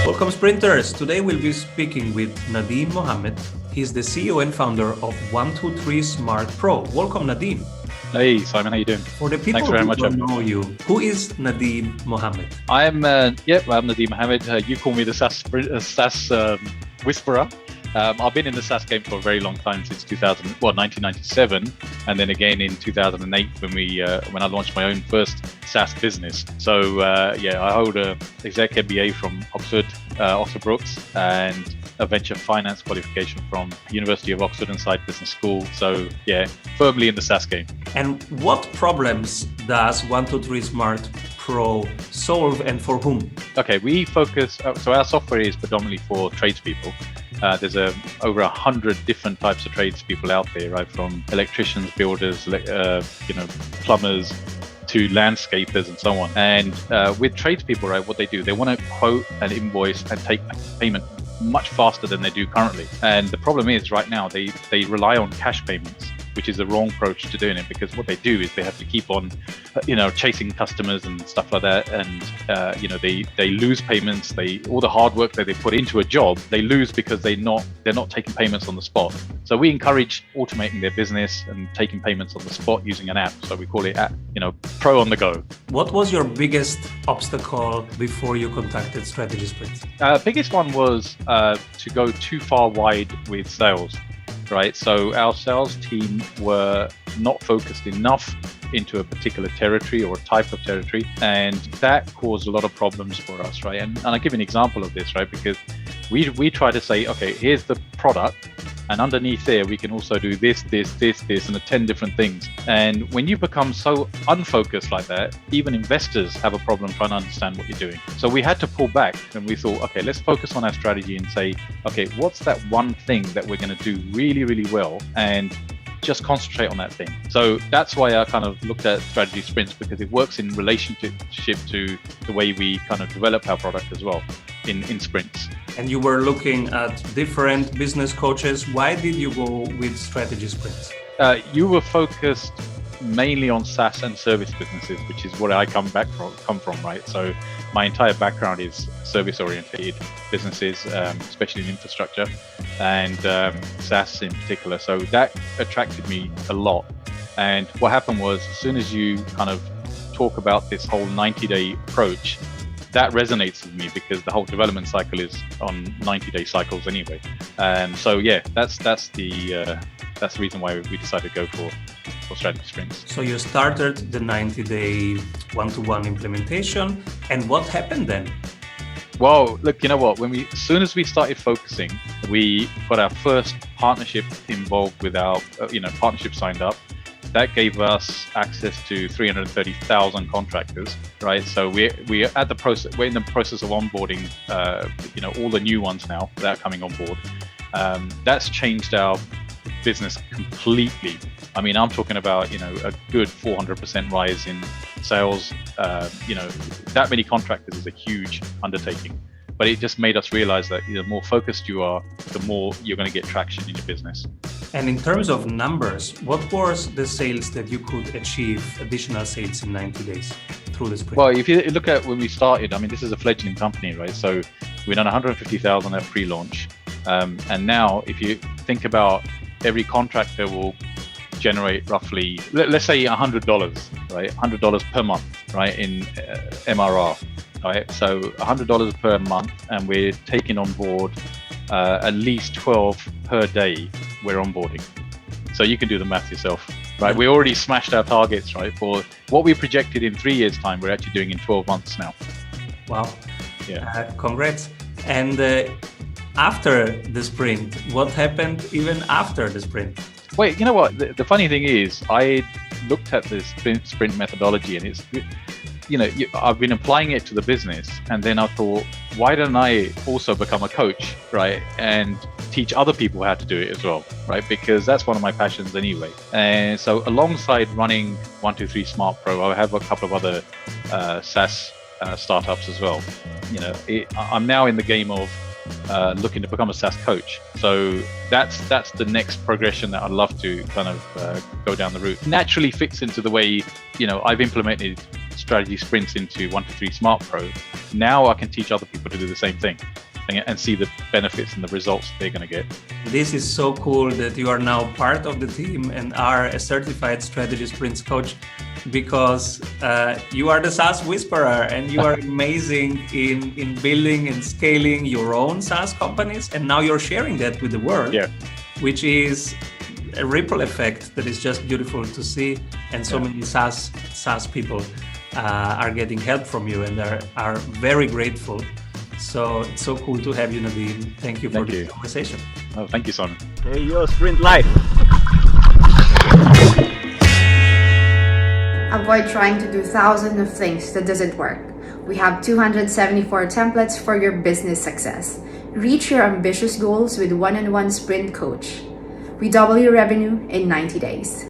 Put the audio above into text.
Welcome, sprinters. Today we'll be speaking with Nadeem Mohammed. He's the CEO and founder of 123 Smart Pro. Welcome, Nadeem. Hey, Simon, how you doing? For the people who don't know you, who is Nadeem Mohammed? I'm Nadeem Mohammed. You call me the SaaS whisperer. I've been in the SaaS game for a very long time, since 1997, and then again in 2008 when I launched my own first SaaS business. So I hold a exec MBA from Oxford Brookes, and a venture finance qualification from University of Oxford and Side Business School. So firmly in the SaaS game. And what problems does 123 Smart Pro solve, and for whom? Okay, we focus. So our software is predominantly for tradespeople. There's over 100 different types of tradespeople out there, right? From electricians, builders, plumbers, to landscapers and so on. And with tradespeople, right, what they do, they want to quote an invoice and take payment much faster than they do currently. And the problem is right now they rely on cash payments, which is the wrong approach to doing it, because what they do is they have to keep on, chasing customers and stuff like that. And, they lose payments. All the hard work that they put into a job, they lose because they're not taking payments on the spot. So we encourage automating their business and taking payments on the spot using an app. So we call it, Pro on the go. What was your biggest obstacle before you contacted Strategy Sprints? Biggest one was to go too far wide with sales. Right, so our sales team were not focused enough into a particular territory or type of territory, and that caused a lot of problems for us, right? And I'll give you an example of this, right? Because we try to say, okay, here's the product, and underneath there we can also do this, and 10 different things. And when you become so unfocused like that, even investors have a problem trying to understand what you're doing. So we had to pull back, and we thought, okay, let's focus on our strategy and say, okay, what's that one thing that we're going to do really, really well, and just concentrate on that thing. So that's why I kind of looked at strategy sprints, because it works in relationship to the way we kind of develop our product as well in sprints. And you were looking at different business coaches. Why did you go with strategy sprints? You were focused mainly on SaaS and service businesses, which is what I come from, right? So my entire background is service-oriented businesses, especially in infrastructure, and SaaS in particular. So that attracted me a lot. And what happened was, as soon as you kind of talk about this whole 90-day approach, that resonates with me, because the whole development cycle is on 90-day cycles anyway. So that's the reason why we decided to go for strategy sprints. So you started the 90-day one-to-one implementation, and what happened then? Well, look, you know what? As soon as we started focusing, we got our first partnership involved with our, partnership signed up. That gave us access to 330,000 contractors, right? So we're in the process of onboarding, all the new ones now that are coming on board. That's changed our business completely. I mean, I'm talking about, a good 400% rise in sales. That many contractors is a huge undertaking. But it just made us realize that the more focused you are, the more you're going to get traction in your business. And in terms of numbers, what was the sales that you could achieve, additional sales in 90 days through the sprint? Well, if you look at when we started, I mean, this is a fledgling company, right? So we done 150,000 at pre-launch. And now if you think about every contractor will generate roughly, let's say $100, right? $100 per month, right? In MRR. Right, so $100 per month, and we're taking on board at least 12 per day we're onboarding. So you can do the math yourself, right? We already smashed our targets, right? For what we projected in 3 years' time, we're actually doing in 12 months now. Wow. Yeah. Congrats. And after the sprint, what happened even after the sprint? Wait, you know what? The funny thing is, I looked at this sprint methodology, and it's, I've been applying it to the business, and then I thought, why don't I also become a coach, right? And teach other people how to do it as well, right? Because that's one of my passions anyway. And so alongside running 123 Smart Pro, I have a couple of other SaaS startups as well. I'm now in the game of looking to become a SaaS coach. So that's the next progression that I'd love to kind of go down the route. Naturally fits into the way, I've implemented strategy sprints into 123 Smart Pro. Now I can teach other people to do the same thing. and see the benefits and the results they're going to get. This is so cool that you are now part of the team and are a certified strategy sprints coach, because you are the SaaS whisperer and you are amazing in building and scaling your own SaaS companies. And now you're sharing that with the world, which is a ripple effect that is just beautiful to see. And so many SaaS people are getting help from you and are very grateful. So it's so cool to have you, Nadeem. Thank you for this conversation. Oh, thank you, Simon. Hey, yo, sprint life. Avoid trying to do thousands of things that doesn't work. We have 274 templates for your business success. Reach your ambitious goals with one-on-one sprint coach. We double your revenue in 90 days.